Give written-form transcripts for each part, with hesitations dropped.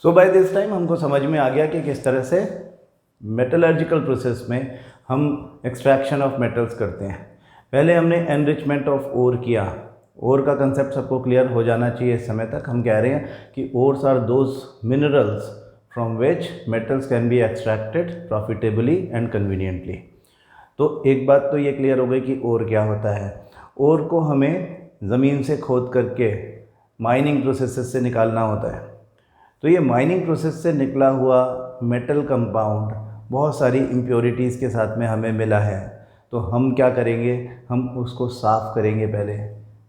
So by this time हमको समझ में आ गया कि किस तरह से मेटलर्जिकल प्रोसेस में हम एक्सट्रैक्शन ऑफ मेटल्स करते हैं। पहले हमने एनरिचमेंट ऑफ ओर किया। ओर का कंसेप्ट सबको क्लियर हो जाना चाहिए इस समय तक। हम कह रहे हैं कि ores are those minerals from which metals can be extracted profitably and conveniently. तो एक बात तो ये क्लियर हो गई कि ओर क्या होता है। ओर को हमें ज़मीन से खोद करके माइनिंग प्रोसेसेस से निकालना होता है। तो ये माइनिंग प्रोसेस से निकला हुआ मेटल कंपाउंड बहुत सारी इम्प्योरिटीज़ के साथ में हमें मिला है। तो हम क्या करेंगे, हम उसको साफ़ करेंगे पहले।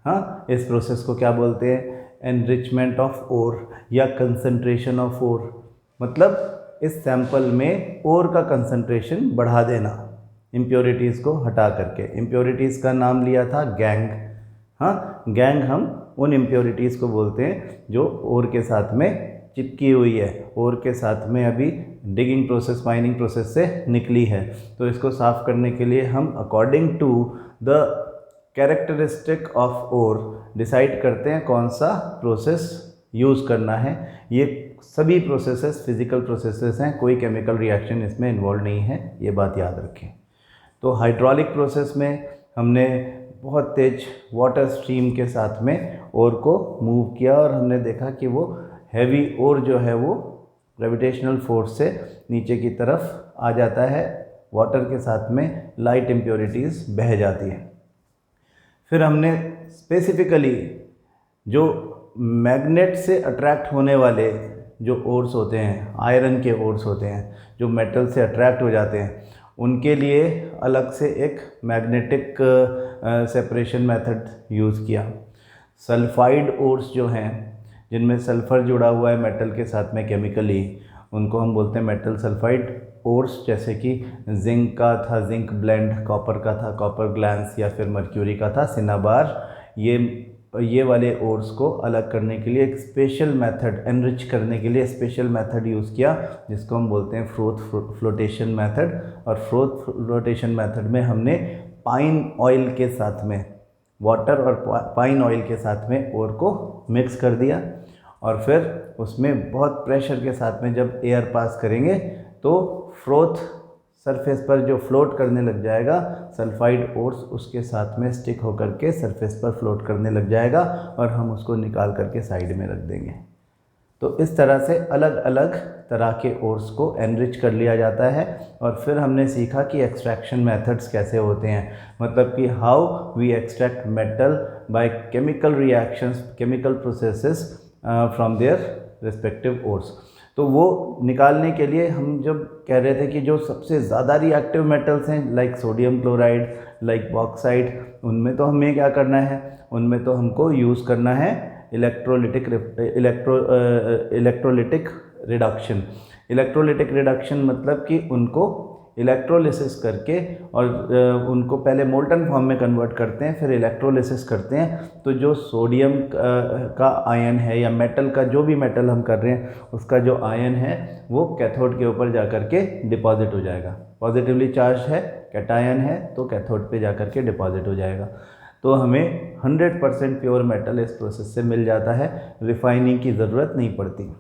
हाँ, इस प्रोसेस को क्या बोलते हैं, एनरिचमेंट ऑफ ओर या कंसंट्रेशन ऑफ ओर। मतलब इस सैंपल में ओर का कंसंट्रेशन बढ़ा देना इम्प्योरिटीज़ को हटा करके। इम्प्योरिटीज़ का नाम लिया था गैंग। हाँ, गैंग हम उन इम्प्योरिटीज़ को बोलते हैं जो ओर के साथ में चिपकी हुई है, ओर के साथ में अभी डिगिंग प्रोसेस माइनिंग प्रोसेस से निकली है। तो इसको साफ़ करने के लिए हम according to the characteristic of ore decide करते हैं कौन सा प्रोसेस यूज़ करना है। ये सभी प्रोसेसेस फिज़िकल प्रोसेसेस हैं, कोई केमिकल रिएक्शन इसमें इन्वॉल्व नहीं है, ये बात याद रखें। तो हाइड्रोलिक प्रोसेस में हमने बहुत तेज वाटर स्ट्रीम के साथ में ओर को मूव किया और हमने देखा कि वो हैवी ओर जो है वो ग्रेविटेशनल फोर्स से नीचे की तरफ आ जाता है, वाटर के साथ में लाइट इम्प्योरिटीज़ बह जाती हैं। फिर हमने स्पेसिफिकली जो मैग्नेट से अट्रैक्ट होने वाले जो ओर्स होते हैं, आयरन के ओर्स होते हैं जो मेटल से अट्रैक्ट हो जाते हैं, उनके लिए अलग से एक मैग्नेटिक सेपरेशन मेथड यूज़ किया। सल्फाइड ओर्स जो हैं जिनमें सल्फ़र जुड़ा हुआ है मेटल के साथ में केमिकली, उनको हम बोलते हैं मेटल सल्फाइड ओर्स। जैसे कि जिंक का था जिंक ब्लेंड, कॉपर का था कॉपर ग्लैंस, या फिर मर्क्यूरी का था सिनाबार। ये वाले ओर्स को अलग करने के लिए एक स्पेशल मेथड, एनरिच करने के लिए स्पेशल मेथड यूज़ किया जिसको हम बोलते हैं फ्रोथ फ्लोटेशन मेथड। और फ्रोथ फ्लोटेशन मेथड में हमने पाइन ऑयल के साथ में, वाटर और पाइन ऑयल के साथ में ओर को मिक्स कर दिया और फिर उसमें बहुत प्रेशर के साथ में जब एयर पास करेंगे तो फ्रोथ सरफेस पर जो फ्लोट करने लग जाएगा, सल्फाइड ओर्स उसके साथ में स्टिक होकर के सरफेस पर फ्लोट करने लग जाएगा और हम उसको निकाल करके साइड में रख देंगे। तो इस तरह से अलग अलग तरह के ओर्स को एनरिच कर लिया जाता है। और फिर हमने सीखा कि एक्सट्रैक्शन मेथड्स कैसे होते हैं, मतलब कि how we extract metal by chemical reactions, chemical processes from their respective ores. तो वो निकालने के लिए हम जब कह रहे थे कि जो सबसे ज़्यादा रिएक्टिव मेटल्स हैं like sodium chloride, like bauxite, उनमें तो हमें क्या करना है, उनमें तो हमको यूज़ करना है इलेक्ट्रोलिटिक रिडक्शन। इलेक्ट्रोलिटिक रिडक्शन मतलब कि उनको इलेक्ट्रोलिसिस करके और उनको पहले मोल्टन फॉर्म में कन्वर्ट करते हैं, फिर इलेक्ट्रोलिसिस करते हैं। तो जो सोडियम का आयन है या मेटल का, जो भी मेटल हम कर रहे हैं उसका जो आयन है वो कैथोड के ऊपर जा कर के डिपॉजिट हो जाएगा। पॉजिटिवली चार्ज है, कैटायन है, तो कैथोड पे जा कर के डिपॉजिट हो जाएगा। तो हमें 100% प्योर मेटल इस प्रोसेस से मिल जाता है, रिफाइनिंग की ज़रूरत नहीं पड़ती।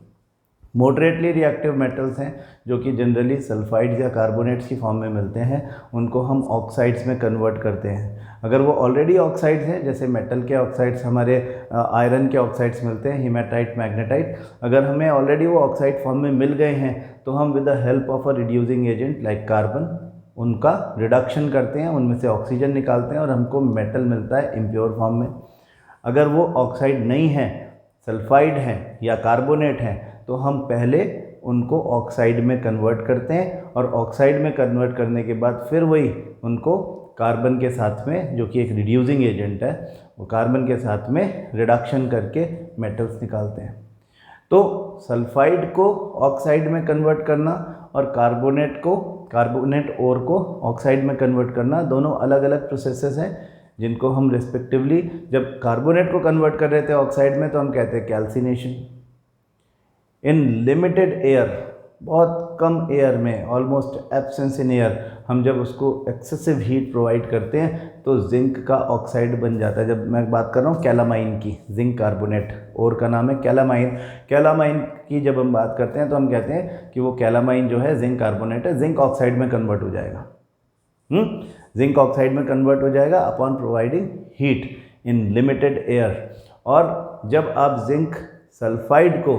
मॉडरेटली रिएक्टिव मेटल्स हैं जो कि जनरली सल्फाइड्स या कार्बोनेट्स की फॉर्म में मिलते हैं, उनको हम ऑक्साइड्स में कन्वर्ट करते हैं। अगर वो ऑलरेडी ऑक्साइड्स हैं, जैसे मेटल के ऑक्साइड्स हमारे आयरन के ऑक्साइड्स मिलते हैं, हीमेटाइट, मैग्नेटाइट, अगर हमें ऑलरेडी वो ऑक्साइड फॉर्म में मिल गए हैं तो हम with the help of a reducing agent like carbon उनका रिडक्शन करते हैं, उनमें से ऑक्सीजन निकालते हैं और हमको मेटल मिलता है इम्प्योर फॉर्म में। अगर वो ऑक्साइड नहीं है, सल्फाइड हैं या कार्बोनेट हैं, तो हम पहले उनको ऑक्साइड में कन्वर्ट करते हैं और ऑक्साइड में कन्वर्ट करने के बाद फिर वही उनको कार्बन के साथ में, जो कि एक रिड्यूसिंग एजेंट है, वो कार्बन के साथ में रिडक्शन करके मेटल्स निकालते हैं। तो सल्फाइड को ऑक्साइड में कन्वर्ट करना और कार्बोनेट ओर को ऑक्साइड में कन्वर्ट करना, दोनों अलग अलग प्रोसेसेस हैं जिनको हम रिस्पेक्टिवली, जब कार्बोनेट को कन्वर्ट कर रहे थे ऑक्साइड में तो हम कहते हैं कैल्सिनेशन। इन लिमिटेड एयर, बहुत बहुत कम एयर में, ऑलमोस्ट एब्सेंस इन एयर, हम जब उसको एक्सेसिव हीट प्रोवाइड करते हैं तो जिंक का ऑक्साइड बन जाता है। जब मैं बात कर रहा हूँ कैलामाइन की, जिंक कार्बोनेट, और का नाम है कैलामाइन। कैलामाइन की जब हम बात करते हैं तो हम कहते हैं कि वो कैलामाइन जो है जिंक कार्बोनेट है, जिंक ऑक्साइड में कन्वर्ट हो जाएगा। जिंक ऑक्साइड में कन्वर्ट हो जाएगा upon providing heat in limited air. और जब आप जिंक सल्फाइड को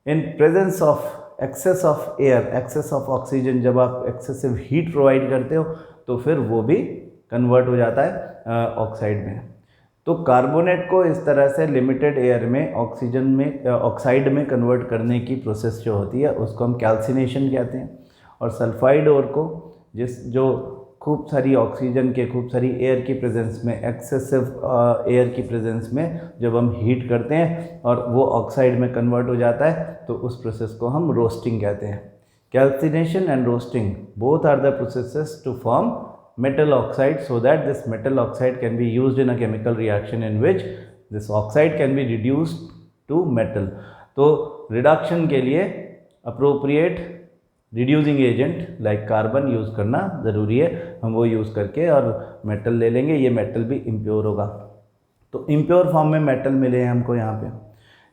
in presence of excess of air, excess of oxygen, जब आप एक्सेसिव हीट प्रोवाइड करते हो तो फिर वो भी कन्वर्ट हो जाता है ऑक्साइड में। तो कार्बोनेट को इस तरह से लिमिटेड एयर में ऑक्सीजन में, ऑक्साइड में कन्वर्ट करने की प्रोसेस जो होती है उसको हम कैल्सिनेशन कहते हैं। और सल्फाइड ओर को जो खूब सारी ऑक्सीजन के, खूब सारी एयर की प्रेजेंस में, एक्सेसिव एयर की प्रेजेंस में जब हम हीट करते हैं और वो ऑक्साइड में कन्वर्ट हो जाता है तो उस प्रोसेस को हम रोस्टिंग कहते हैं। Calcination and roasting both are the processes to form metal oxide, so that this metal oxide can be used in a chemical reaction in which this oxide can be reduced to metal। तो reduction के लिए appropriate reducing agent like carbon use करना ज़रूरी है। हम वो use करके और मेटल ले लेंगे, ये मेटल भी इम्प्योर होगा। तो इम्प्योर फॉर्म में मेटल मिले हैं हमको यहाँ पे।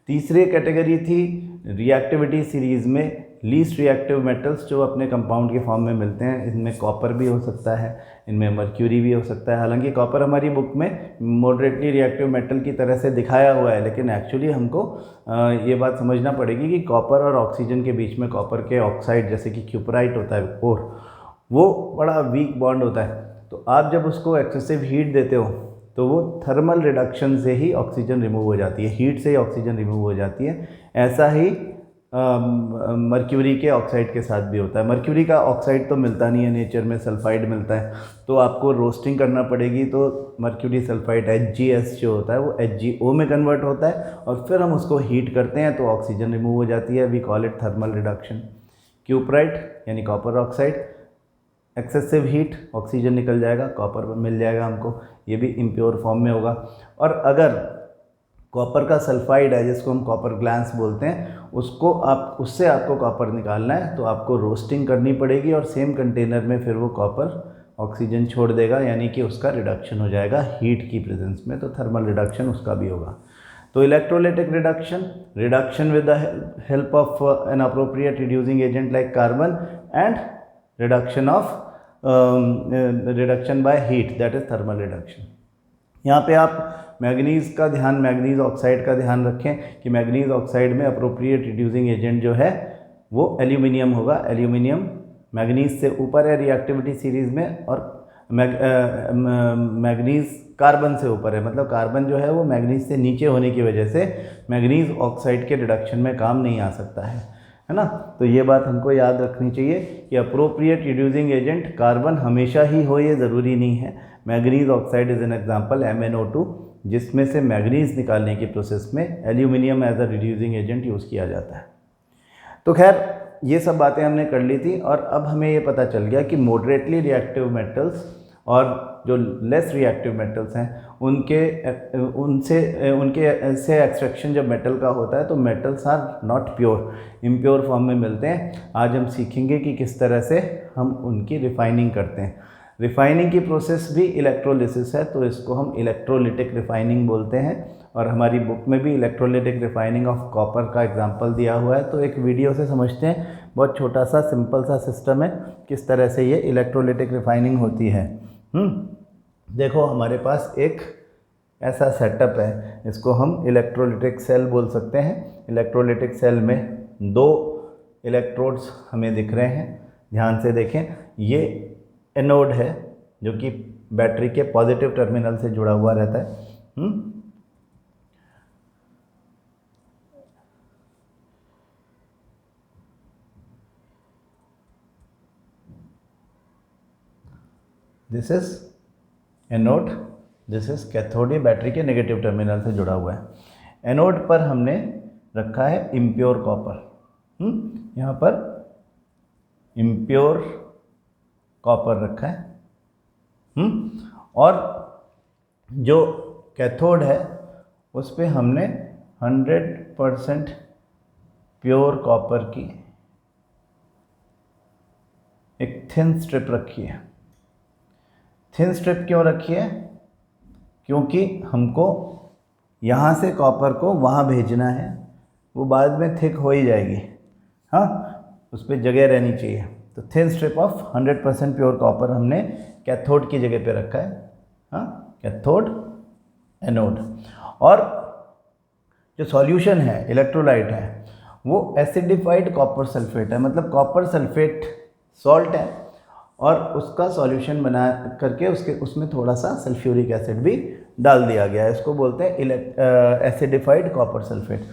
तीसरी कैटेगरी थी रिएक्टिविटी सीरीज़ में लीस्ट रिएक्टिव मेटल्स जो अपने कंपाउंड के फॉर्म में मिलते हैं। इनमें कॉपर भी हो सकता है, इनमें मर्क्यूरी भी हो सकता है। हालांकि कॉपर हमारी बुक में मॉडरेटली रिएक्टिव मेटल की तरह से दिखाया हुआ है, लेकिन एक्चुअली हमको ये बात समझना पड़ेगी कि कॉपर और ऑक्सीजन के बीच में कॉपर के ऑक्साइड जैसे कि क्यूपराइट होता है और वो बड़ा वीक बॉन्ड होता है। तो आप जब उसको एक्सेसिव हीट देते हो तो वो थर्मल रिडक्शन से ही ऑक्सीजन रिमूव हो जाती है, हीट से ही ऑक्सीजन रिमूव हो जाती है। ऐसा ही मर्क्यूरी के ऑक्साइड के साथ भी होता है। मर्क्यूरी का ऑक्साइड तो मिलता नहीं है नेचर में, सल्फाइड मिलता है, तो आपको रोस्टिंग करना पड़ेगी। तो मर्क्यूरी सल्फाइड HgS जो होता है वो HgO में कन्वर्ट होता है और फिर हम उसको हीट करते हैं तो ऑक्सीजन रिमूव हो जाती है। We call it thermal reduction. Cuprite यानी copper oxide, excessive heat oxygen निकल जाएगा, कॉपर मिल जाएगा हमको, ये भी इम्प्योर फॉर्म में होगा। और अगर कॉपर का सल्फाइड है जिसको हम कॉपर ग्लैंस बोलते हैं, उससे आपको कॉपर निकालना है तो आपको रोस्टिंग करनी पड़ेगी और सेम कंटेनर में फिर वो कॉपर ऑक्सीजन छोड़ देगा, यानी कि उसका रिडक्शन हो जाएगा हीट की प्रेजेंस में, तो थर्मल रिडक्शन उसका भी होगा। तो electrolytic reduction with the help of an appropriate reducing agent like carbon and reduction by heat, that is thermal reduction. यहाँ पे आप मैग्नीज ऑक्साइड का ध्यान रखें कि मैग्नीज ऑक्साइड में अप्रोप्रिएट रिड्यूसिंग एजेंट जो है वो एल्यूमिनियम होगा। एल्यूमिनियम मैग्नीज से ऊपर है रिएक्टिविटी सीरीज़ में और मैग्नीज कार्बन से ऊपर है, मतलब कार्बन जो है वो मैग्नीज से नीचे होने की वजह से मैग्नीज ऑक्साइड के रिडक्शन में काम नहीं आ सकता है ना। तो ये बात हमको याद रखनी चाहिए कि अप्रोप्रिएट रिड्यूसिंग एजेंट कार्बन हमेशा ही हो, ये ज़रूरी नहीं है। Manganese oxide is an example MnO2, जिसमें से मैग्नीज निकालने की प्रोसेस में aluminium as a reducing agent use किया जाता है। तो खैर ये सब बातें हमने कर ली थी और अब हमें ये पता चल गया कि मॉडरेटली रिएक्टिव मेटल्स और जो लेस रिएक्टिव मेटल्स हैं उनसे एक्सट्रैक्शन जब मेटल का होता है तो metals are not pure, impure form में मिलते हैं। आज हम सीखेंगे कि किस तरह से हम उनकी रिफाइनिंग करते हैं। रिफाइनिंग की प्रोसेस भी इलेक्ट्रोलिसिस है, तो इसको हम इलेक्ट्रोलिटिक रिफाइनिंग बोलते हैं। और हमारी बुक में भी इलेक्ट्रोलिटिक रिफाइनिंग ऑफ कॉपर का एग्जांपल दिया हुआ है। तो एक वीडियो से समझते हैं, बहुत छोटा सा सिंपल सा सिस्टम है किस तरह से ये इलेक्ट्रोलिटिक रिफाइनिंग होती है। देखो हमारे पास एक ऐसा सेटअप है, इसको हम इलेक्ट्रोलिटिक सेल बोल सकते हैं। इलेक्ट्रोलिटिक सेल में 2 इलेक्ट्रोड्स हमें दिख रहे हैं, ध्यान से देखें। ये एनोड है जो कि बैटरी के पॉजिटिव टर्मिनल से जुड़ा हुआ रहता है। This is anode, this is cathode, ये बैटरी के नेगेटिव टर्मिनल से जुड़ा हुआ है। एनोड पर हमने रखा है इम्प्योर कॉपर। यहाँ पर इम्प्योर कॉपर रखा है। और जो कैथोड है उस पे हमने 100% प्योर कॉपर की एक थिन स्ट्रिप रखी है। थिन स्ट्रिप क्यों रखी है? क्योंकि हमको यहाँ से कॉपर को वहाँ भेजना है, वो बाद में थिक हो ही जाएगी, हाँ, उस पर जगह रहनी चाहिए। तो thin strip of 100% pure copper हमने कैथोड की जगह पे रखा है, हाँ, कैथोड एनोड। और जो सॉल्यूशन है, इलेक्ट्रोलाइट है, वो एसिडिफाइड कॉपर सल्फेट है, मतलब कॉपर सल्फेट सॉल्ट है और उसका सॉल्यूशन बना करके उसमें थोड़ा सा सल्फ्यूरिक एसिड भी डाल दिया गया है। इसको बोलते हैं एसिडिफाइड कॉपर सल्फेट।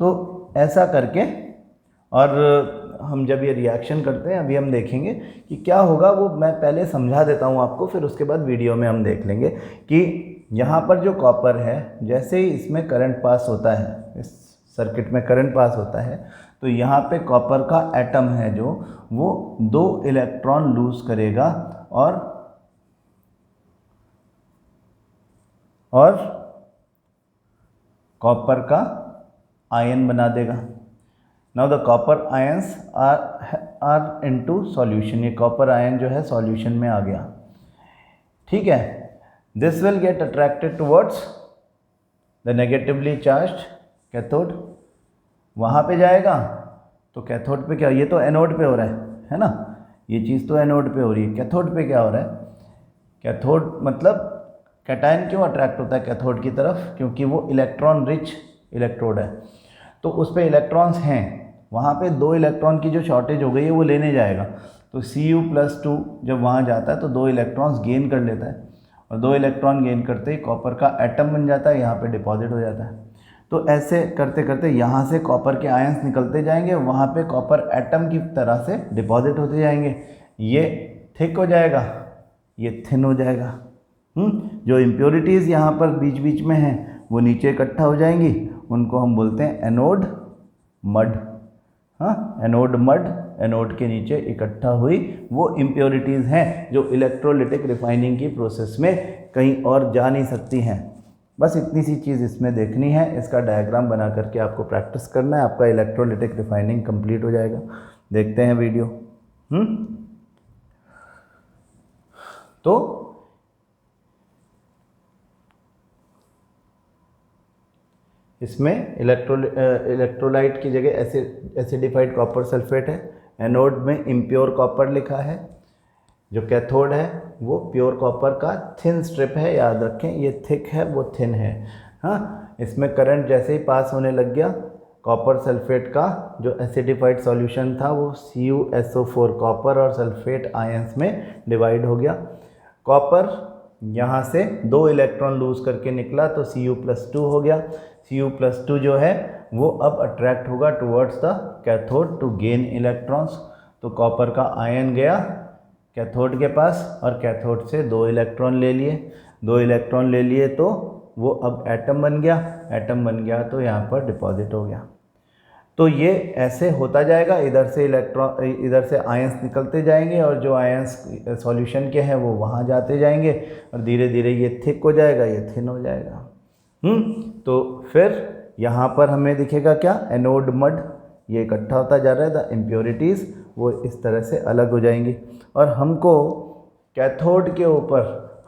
तो ऐसा करके, और हम जब ये रिएक्शन करते हैं, अभी हम देखेंगे कि क्या होगा, वो मैं पहले समझा देता हूँ आपको, फिर उसके बाद वीडियो में हम देख लेंगे कि यहाँ पर जो कॉपर है, जैसे ही इसमें करंट पास होता है, इस सर्किट में करंट पास होता है, तो यहाँ पे कॉपर का एटम है जो, वो 2 इलेक्ट्रॉन लूज करेगा और कॉपर का आयन बना देगा। Now the copper ions are into solution. ये कॉपर आयन जो है सॉल्यूशन में आ गया, ठीक है। This will get attracted towards the negatively charged cathode, वहाँ पे जाएगा। तो कैथोड पे क्या, ये तो एनोड पे हो रहा है ना, ये चीज़ तो एनोड पे हो रही है। कैथोड पे क्या हो रहा है? कैथोड मतलब कैटायन क्यों अट्रैक्ट होता है कैथोड की तरफ? क्योंकि वो इलेक्ट्रॉन रिच इलेक्ट्रोड है, तो उस पर इलेक्ट्रॉन्स हैं, वहाँ पे 2 इलेक्ट्रॉन की जो शॉर्टेज हो गई है वो लेने जाएगा। तो Cu+2 जब वहाँ जाता है तो 2 इलेक्ट्रॉन्स गेन कर लेता है, और 2 इलेक्ट्रॉन गेन करते ही कॉपर का एटम बन जाता है, यहाँ पे डिपॉजिट हो जाता है। तो ऐसे करते करते यहाँ से कॉपर के आयंस निकलते जाएंगे, वहाँ पे कॉपर एटम की तरह से डिपॉजिट होते जाएंगे। ये थिक हो जाएगा, ये थिन हो जाएगा। जो इम्प्योरिटीज़ यहाँ पर बीच बीच में हैं वो नीचे इकट्ठा हो जाएंगी, उनको हम बोलते हैं एनोड मड। हाँ, एनोड मड, एनोड के नीचे इकट्ठा हुई वो इम्प्योरिटीज़ हैं जो इलेक्ट्रोलिटिक रिफाइनिंग की प्रोसेस में कहीं और जा नहीं सकती हैं। बस इतनी सी चीज़ इसमें देखनी है, इसका डायग्राम बना करके आपको प्रैक्टिस करना है, आपका इलेक्ट्रोलिटिक रिफाइनिंग कंप्लीट हो जाएगा। देखते हैं वीडियो। तो इसमें इलेक्ट्रोलाइट की जगह एसिडिफाइड कॉपर सल्फेट है, एनोड में इम्प्योर कॉपर लिखा है, जो कैथोड है वो प्योर कॉपर का थिन स्ट्रिप है, याद रखें, ये थिक है वो थिन है। हाँ, इसमें करंट जैसे ही पास होने लग गया, कॉपर सल्फेट का जो एसिडिफाइड सॉल्यूशन था वो CuSO4 कॉपर और सल्फेट आयंस में डिवाइड हो गया। कॉपर यहाँ से 2 इलेक्ट्रॉन लूज करके निकला तो Cu+2 हो गया। Cu+2 जो है वो अब अट्रैक्ट होगा towards the cathode to gain electrons. तो कॉपर का आयन गया कैथोड के पास और कैथोड से 2 इलेक्ट्रॉन ले लिए, 2 इलेक्ट्रॉन ले लिए तो वो अब एटम बन गया, एटम बन गया तो यहाँ पर डिपॉजिट हो गया। तो ये ऐसे होता जाएगा, इधर से आयंस निकलते जाएंगे और जो आयंस सॉल्यूशन के हैं वो वहाँ जाते जाएंगे और धीरे धीरे ये थिक हो जाएगा, ये थिन हो जाएगा। तो फिर यहाँ पर हमें दिखेगा क्या, एनोड मड, ये इकट्ठा होता जा रहा है, द इम्प्योरिटीज़ वो इस तरह से अलग हो जाएंगी और हमको कैथोड के ऊपर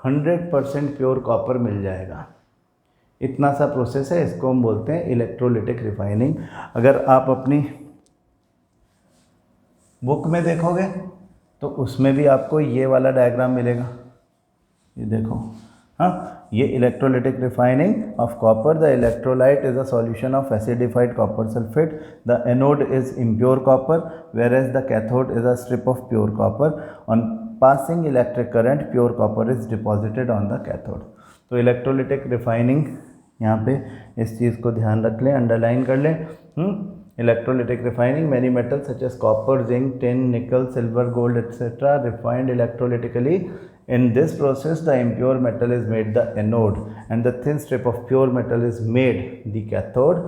100% प्योर कॉपर मिल जाएगा। इतना सा प्रोसेस है, इसको हम बोलते हैं इलेक्ट्रोलिटिक रिफाइनिंग। अगर आप अपनी बुक में देखोगे तो उसमें भी आपको ये वाला डायग्राम मिलेगा, ये देखो। हाँ, ये electrolytic refining of copper, the electrolyte is a solution of acidified copper sulphate, the anode is impure copper whereas the cathode is a strip of pure copper, on passing electric current pure copper is deposited on the cathode. तो electrolytic refining, यहाँ पे इस चीज़ को ध्यान रख लें, underline कर लें। Electrolytic refining, many metals such as copper, zinc, tin, nickel, silver, gold etcetera refined electrolytically. In this process, the impure metal is made the anode and the thin strip of pure metal is made the cathode.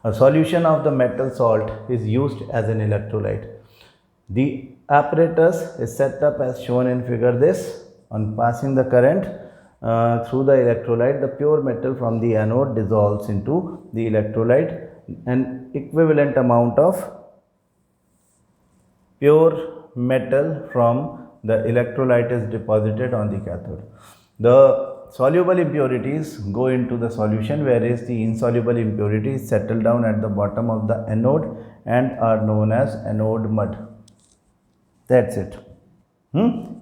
A solution of the metal salt is used as an electrolyte. The apparatus is set up as shown in figure this. On passing the current through the electrolyte, the pure metal from the anode dissolves into the electrolyte. An equivalent amount of pure metal from the electrolyte is deposited on the cathode. The soluble impurities go into the solution, whereas the insoluble impurities settle down at the bottom of the anode and are known as anode mud. That's it.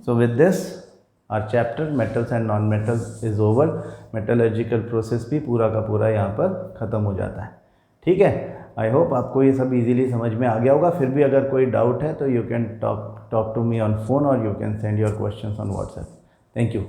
So with this our chapter metals and non metals is over. Metallurgical process भी पूरा का पूरा यहाँ पर ख़त्म हो जाता है. ठीक है, आई होप आपको ये सब इजीली समझ में आ गया होगा. फिर भी अगर कोई डाउट है तो you can talk to me on phone और you can send your questions on WhatsApp. Thank you.